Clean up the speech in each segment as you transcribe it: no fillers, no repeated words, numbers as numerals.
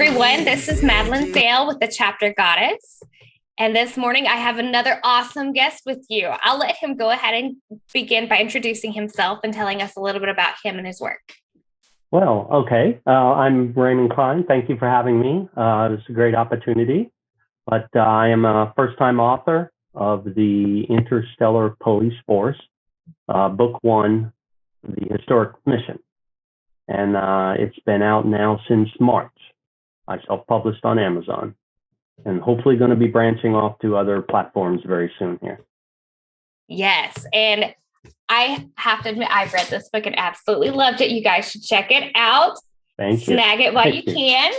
everyone. This is Madeline Sale with the Chapter Goddess. And this morning I have another awesome guest with you. I'll let him go ahead and begin by introducing himself and telling us a little bit about him and his work. Well, okay. I'm Raymond Klein. Thank you for having me. It's a great opportunity. But I am a first-time author of the Interstellar Police Force, Book 1, The Historic Mission. And it's been out now since March. I self-published on Amazon and hopefully going to be branching off to other platforms very soon here. Yes. And I have to admit, I've read this book and absolutely loved it. You guys should check it out. Thank you. Snag it while you can.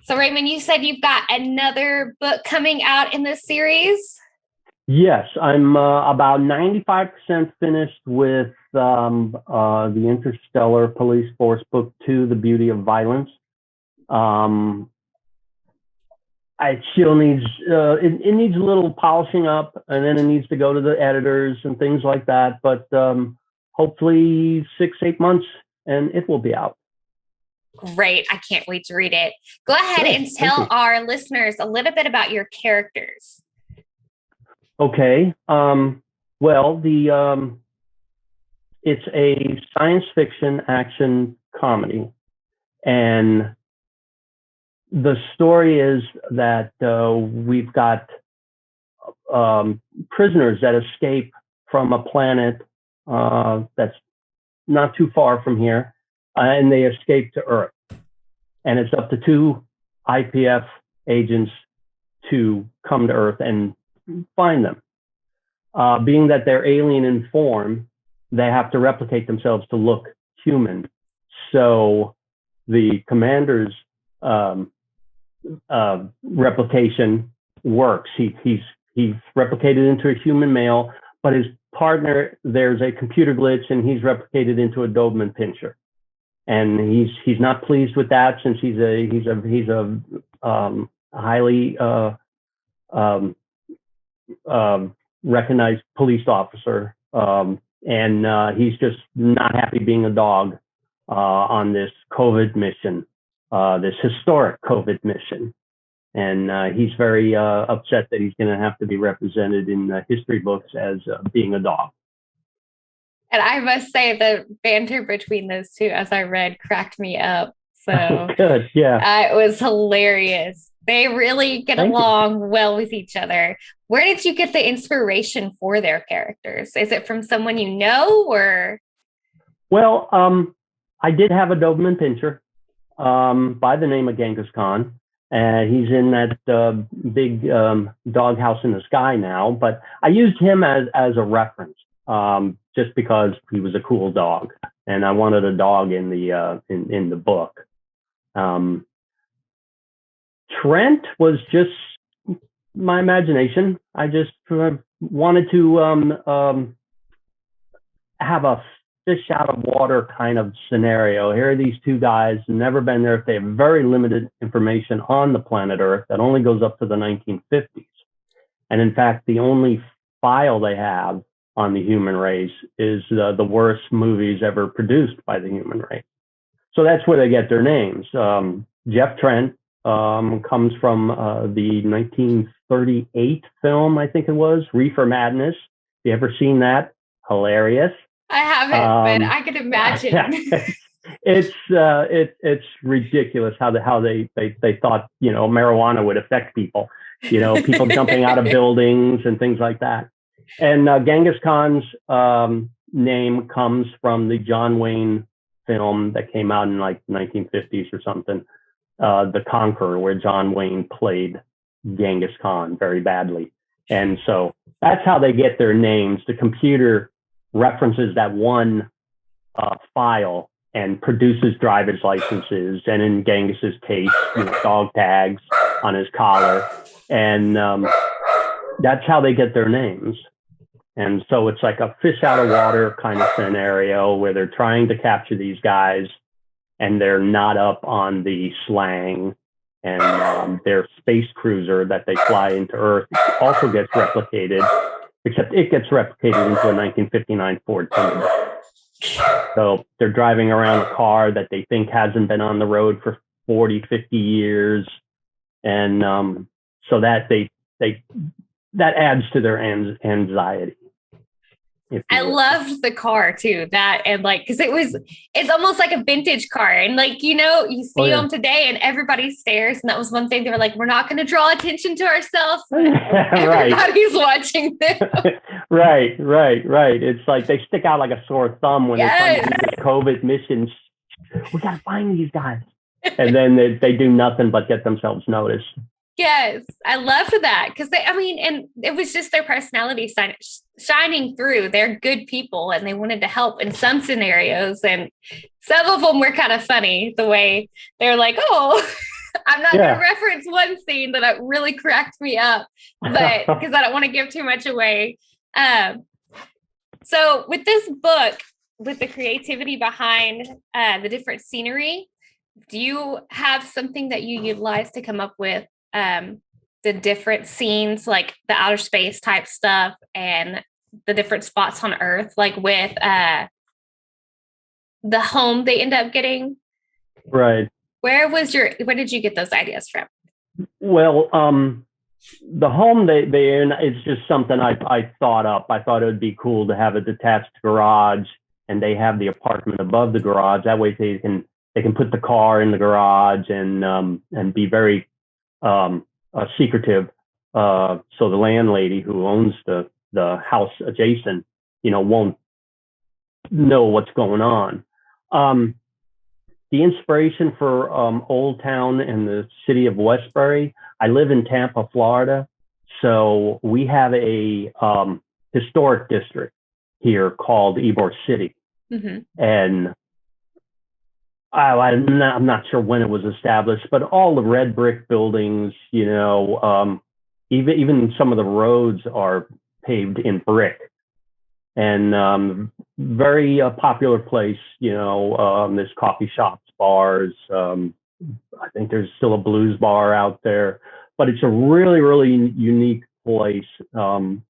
So Raymond, you said you've got another book coming out in this series? Yes, I'm about 95% finished with the Interstellar Police Force Book 2, The Beauty of Violence. It still needs it needs a little polishing up, and then it needs to go to the editors and things like that. But hopefully 6-8 months, and it will be out. Great! I can't wait to read it. Go ahead and tell our listeners a little bit about your characters. Okay. Well, it's a science fiction action comedy, and the story is that we've got prisoners that escape from a planet that's not too far from here, and they escape to Earth. And it's up to 2 IPF agents to come to Earth and find them. Being that they're alien in form, they have to replicate themselves to look human. So the commander's replication works. He's replicated into a human male, but his partner, there's a computer glitch, and he's replicated into a Doberman Pinscher, and he's not pleased with that, since he's a highly recognized police officer, and he's just not happy being a dog on this COVID mission. This historic COVID mission. And he's very upset that he's going to have to be represented in history books as being a dog. And I must say the banter between those two, as I read, cracked me up. So good, yeah. It was hilarious. They really get along well with each other. Where did you get the inspiration for their characters? Is it from someone you know, or? Well, I did have a Doberman Pinscher by the name of Genghis Khan. He's in that big doghouse in the sky now, but I used him as a reference just because he was a cool dog, and I wanted a dog in the book. Trent was just my imagination. I just wanted to have a fish out of water kind of scenario. Here are these 2 guys, never been there. They have very limited information on the planet Earth that only goes up to the 1950s. And in fact, the only file they have on the human race is the worst movies ever produced by the human race. So that's where they get their names. Jeff Trent comes from the 1938 film, I think it was, Reefer Madness. You ever seen that? Hilarious. I haven't, but I can imagine. It's ridiculous how they thought, marijuana would affect people, people jumping out of buildings and things like that. And Genghis Khan's name comes from the John Wayne film that came out in like 1950s or something, The Conqueror, where John Wayne played Genghis Khan very badly. And so that's how they get their names. The computer references that one file and produces driver's licenses, and in Genghis's case, dog tags on his collar, and that's how they get their names. And so it's like a fish out of water kind of scenario where they're trying to capture these guys, and they're not up on the slang, and their space cruiser that they fly into Earth also gets replicated, except it gets replicated into a 1959 Ford Thunderbird. So they're driving around a car that they think hasn't been on the road for 40, 50 years. And so that that adds to their anxiety. I loved the car too. That and like, because it's almost like a vintage car, and like you see them today, and everybody stares. And that was one thing they were like, "We're not going to draw attention to ourselves." Everybody's watching them. Right. It's like they stick out like a sore thumb when they're trying to do the COVID missions. We got to find these guys, and then they do nothing but get themselves noticed. Yes, I loved that because and it was just their personality shining through. They're good people and they wanted to help in some scenarios. And some of them were kind of funny the way they're like, oh, I'm not going to reference one scene that really cracked me up, but because I don't want to give too much away. So with this book, with the creativity behind the different scenery, do you have something that you utilize to come up with the different scenes, like the outer space type stuff and the different spots on Earth, like with the home they end up getting? Right. Where did you get those ideas from? Well, the home they in is just something I thought up. I thought it would be cool to have a detached garage, and they have the apartment above the garage. That way they can put the car in the garage and be very secretive, so the landlady who owns the house adjacent, won't know what's going on. The inspiration for Old Town and the city of Westbury, I live in Tampa, Florida, so we have a historic district here called Ybor City, and I'm not sure when it was established, but all the red brick buildings, even some of the roads are paved in brick, and very popular place. There's coffee shops, bars. I think there's still a blues bar out there, but it's a really, really unique place to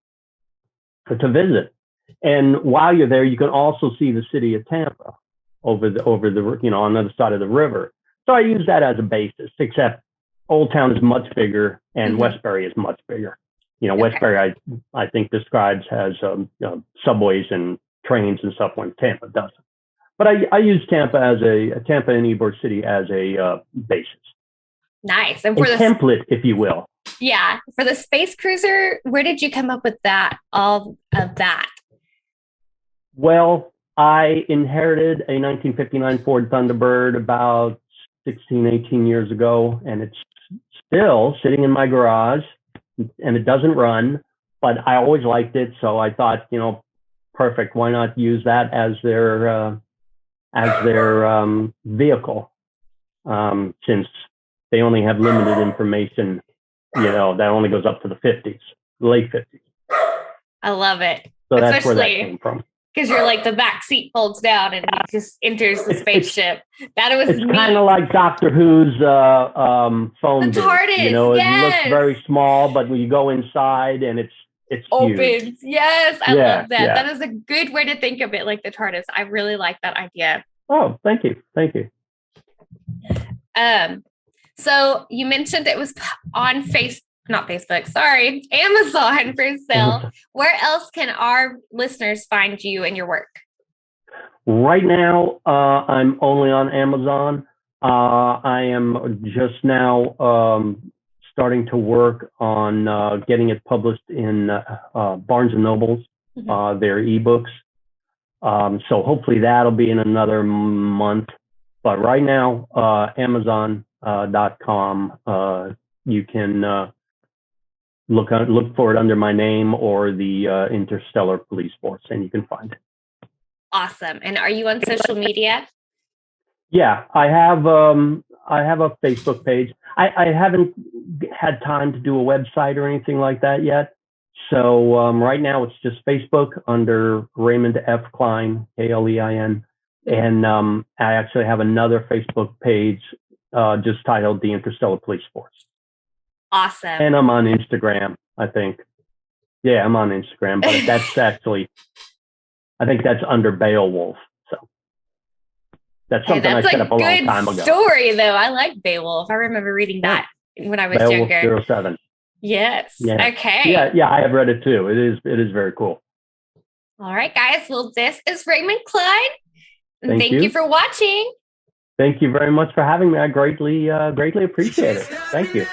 visit. And while you're there, you can also see the city of Tampa over the on the other side of the river. So I use that as a basis, except Old Town is much bigger and Westbury is much bigger. Westbury I think describes as subways and trains and stuff, when Tampa doesn't. But I use Tampa and Ybor City as a basis. Nice. And for the template, if you will. Yeah. For the space cruiser, where did you come up with all of that? Well, I inherited a 1959 Ford Thunderbird about 16, 18 years ago, and it's still sitting in my garage, and it doesn't run, but I always liked it. So I thought, perfect. Why not use that as their vehicle? Since they only have limited information, that only goes up to the late 50s. I love it. So that's where that came from. Because you're like the back seat folds down and it just enters the spaceship. It's kind of like Doctor Who's phone booth. TARDIS, it looks very small, but when you go inside and it's opens. Huge. Yes, I love that. Yeah. That is a good way to think of it, like the TARDIS. I really like that idea. Oh, thank you. So you mentioned it was on Amazon for sale. Where else can our listeners find you and your work? Right now, I'm only on Amazon. I am just now starting to work on getting it published in Barnes and Nobles, their ebooks. So hopefully that'll be in another month. But right now, Amazon.com, you can look for it under my name or the Interstellar Police Force, and you can find it. Awesome. And are you on social media? Yeah, I have a Facebook page. I haven't had time to do a website or anything like that yet. So right now it's just Facebook under Raymond F. Klein, Klein. And I actually have another Facebook page just titled The Interstellar Police Force. Awesome. And I'm on Instagram, I think. Yeah, I'm on Instagram, but that's actually, I think that's under Beowulf. So That's Hey, something I that's set a up a long good time ago. story, though. I like Beowulf. I remember reading that when I was Beowulf younger. 07. Yes. Yeah. Okay. Yeah, I have read it too. It is very cool. All right, guys. Well, this is Raymond Klein. And Thank thank you you. for watching. Thank you very much for having me. I greatly appreciate it. Thank you.